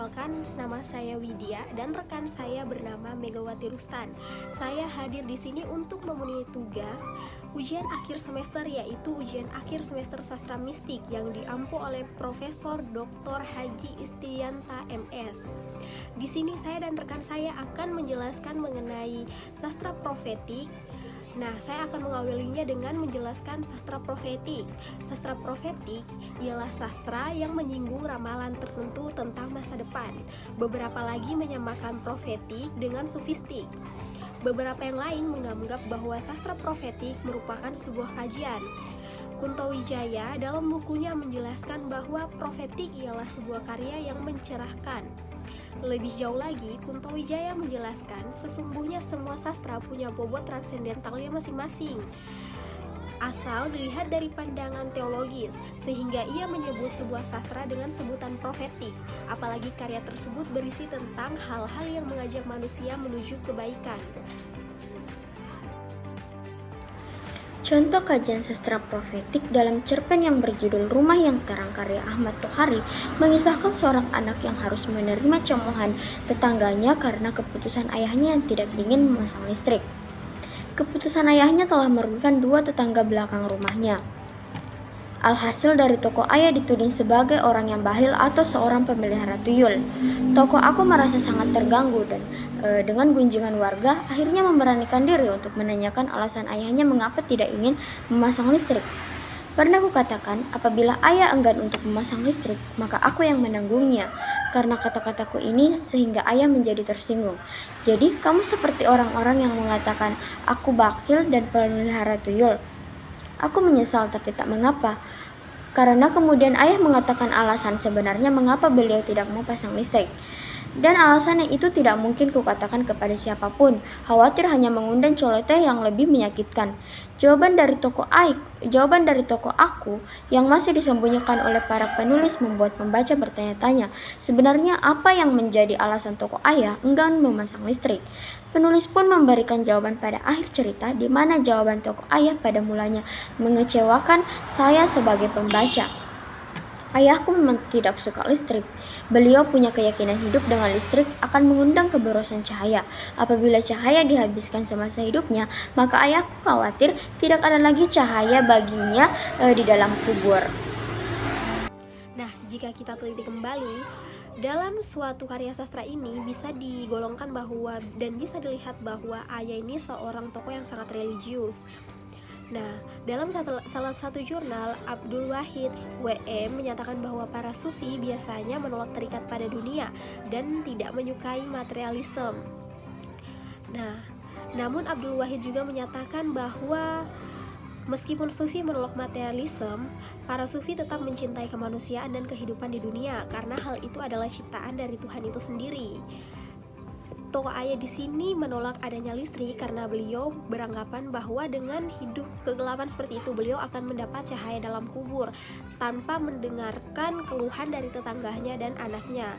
perkenalkan, nama saya Widya dan rekan saya bernama Megawati Rustan. Saya hadir di sini untuk memenuhi tugas ujian akhir semester, yaitu ujian akhir semester Sastra Mistik yang diampu oleh Profesor Dr. Haji Istrianta MS. Di sini saya dan rekan saya akan menjelaskan mengenai sastra profetik. Nah, saya akan mengawalinya dengan menjelaskan sastra profetik. Sastra profetik ialah sastra yang menyinggung ramalan tertentu tentang masa depan. Beberapa lagi menyamakan profetik dengan sufistik. Beberapa yang lain menganggap bahwa sastra profetik merupakan sebuah kajian. Kunto Wijaya dalam bukunya menjelaskan bahwa profetik ialah sebuah karya yang mencerahkan. Lebih jauh lagi, Kunto Wijaya menjelaskan sesungguhnya semua sastra punya bobot transendentalnya masing-masing, asal dilihat dari pandangan teologis, sehingga ia menyebut sebuah sastra dengan sebutan profetik, apalagi karya tersebut berisi tentang hal-hal yang mengajak manusia menuju kebaikan. Contoh kajian sastra profetik dalam cerpen yang berjudul Rumah yang Terang karya Ahmad Tohari mengisahkan seorang anak yang harus menerima cemoohan tetangganya karena keputusan ayahnya yang tidak ingin memasang listrik. Keputusan ayahnya telah merugikan dua tetangga belakang rumahnya. Alhasil dari toko ayah dituding sebagai orang yang bahil atau seorang pemelihara tuyul. Toko aku merasa sangat terganggu dan dengan gunjingan warga akhirnya memberanikan diri untuk menanyakan alasan ayahnya mengapa tidak ingin memasang listrik. Pernah kukatakan, apabila ayah enggan untuk memasang listrik, maka aku yang menanggungnya. Karena kata-kataku ini sehingga ayah menjadi tersinggung. Jadi kamu seperti orang-orang yang mengatakan aku bakil dan pemelihara tuyul. Aku menyesal tapi tak mengapa, karena kemudian ayah mengatakan alasan sebenarnya mengapa beliau tidak mau pasang listrik. Dan alasannya itu tidak mungkin kukatakan kepada siapapun, khawatir hanya mengundang celoteh yang lebih menyakitkan. Jawaban dari toko aku yang masih disembunyikan oleh para penulis membuat pembaca bertanya-tanya, sebenarnya apa yang menjadi alasan toko ayah enggan memasang listrik. Penulis pun memberikan jawaban pada akhir cerita, di mana jawaban toko ayah pada mulanya mengecewakan saya sebagai pembaca. Ayahku memang tidak suka listrik. Beliau punya keyakinan hidup dengan listrik akan mengundang keborosan cahaya. Apabila cahaya dihabiskan semasa hidupnya, maka ayahku khawatir tidak ada lagi cahaya baginya di dalam kubur. Nah, jika kita teliti kembali, dalam suatu karya sastra ini bisa digolongkan bahwa dan bisa dilihat bahwa ayah ini seorang tokoh yang sangat religius. Nah, dalam salah satu jurnal, Abdul Wahid WM menyatakan bahwa para sufi biasanya menolak terikat pada dunia dan tidak menyukai materialisme. Nah, namun Abdul Wahid juga menyatakan bahwa meskipun sufi menolak materialisme, para sufi tetap mencintai kemanusiaan dan kehidupan di dunia karena hal itu adalah ciptaan dari Tuhan itu sendiri. Toko ayah di sini menolak adanya listrik karena beliau beranggapan bahwa dengan hidup kegelapan seperti itu beliau akan mendapat cahaya dalam kubur tanpa mendengarkan keluhan dari tetangganya dan anaknya.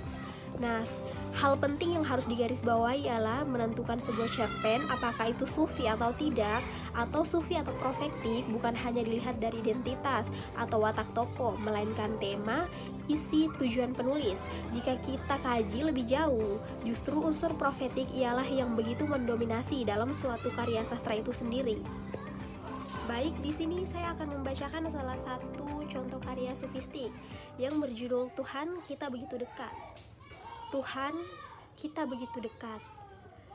Nah, hal penting yang harus digarisbawahi ialah menentukan sebuah cerpen apakah itu sufi atau tidak, atau sufi atau profetik bukan hanya dilihat dari identitas atau watak tokoh, melainkan tema, isi, tujuan penulis. Jika kita kaji lebih jauh, justru unsur profetik ialah yang begitu mendominasi dalam suatu karya sastra itu sendiri. Baik, di sini saya akan membacakan salah satu contoh karya sufistik yang berjudul Tuhan Kita Begitu Dekat. Tuhan, kita begitu dekat.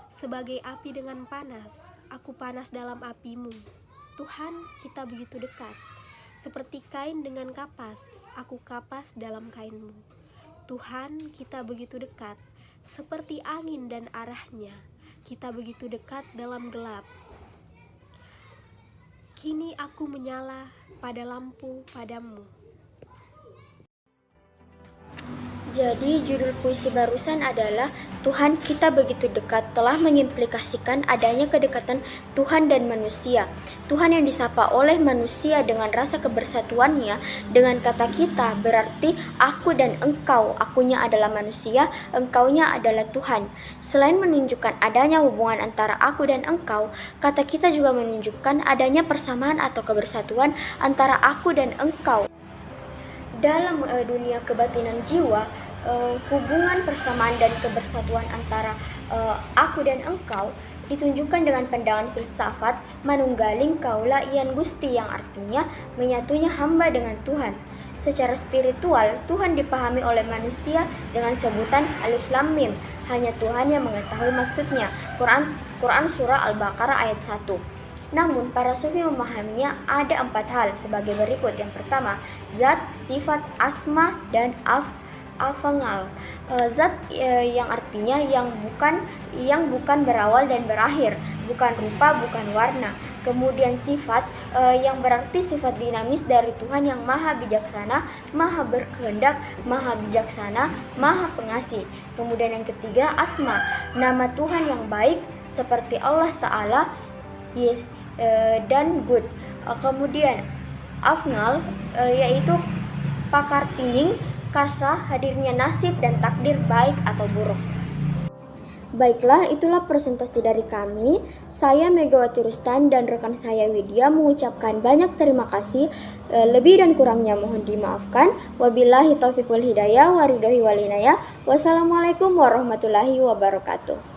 Sebagai api dengan panas, aku panas dalam apimu. Tuhan, kita begitu dekat. Seperti kain dengan kapas, aku kapas dalam kainmu. Tuhan, kita begitu dekat. Seperti angin dan arahnya, kita begitu dekat dalam gelap. Kini aku menyala pada lampu padamu. Jadi judul puisi barusan adalah Tuhan Kita Begitu Dekat, telah mengimplikasikan adanya kedekatan Tuhan dan manusia. Tuhan yang disapa oleh manusia dengan rasa kebersatuannya dengan kata kita berarti aku dan engkau. Akunya adalah manusia, engkaunya adalah Tuhan. Selain menunjukkan adanya hubungan antara aku dan engkau, kata kita juga menunjukkan adanya persamaan atau kebersatuan antara aku dan engkau. Dalam dunia kebatinan jiwa, hubungan persamaan dan kebersatuan antara aku dan engkau ditunjukkan dengan pandangan filsafat manunggaling kaula ian Gusti, yang artinya menyatunya hamba dengan Tuhan. Secara spiritual, Tuhan dipahami oleh manusia dengan sebutan Alif Lam Mim. Hanya Tuhan yang mengetahui maksudnya. Quran Surah Al-Baqarah ayat 1. Namun, para sufi memahaminya ada 4 hal sebagai berikut. Yang pertama, zat, sifat, asma, dan af'al. Zat yang artinya yang bukan berawal dan berakhir, bukan rupa, bukan warna. Kemudian sifat yang berarti sifat dinamis dari Tuhan yang maha bijaksana, maha berkehendak, maha bijaksana, maha pengasih. Kemudian yang ketiga, asma, nama Tuhan yang baik seperti Allah Ta'ala, dan good. Kemudian af'al yaitu pakar tinggi, karsa, hadirnya nasib dan takdir baik atau buruk. Baiklah, itulah presentasi dari kami. Saya Megawati Rustan dan rekan saya Widya mengucapkan banyak terima kasih. Lebih dan kurangnya mohon dimaafkan. Wabillahi taufiq wal hidayah, waridhohi wal inayah. Wassalamualaikum warahmatullahi wabarakatuh.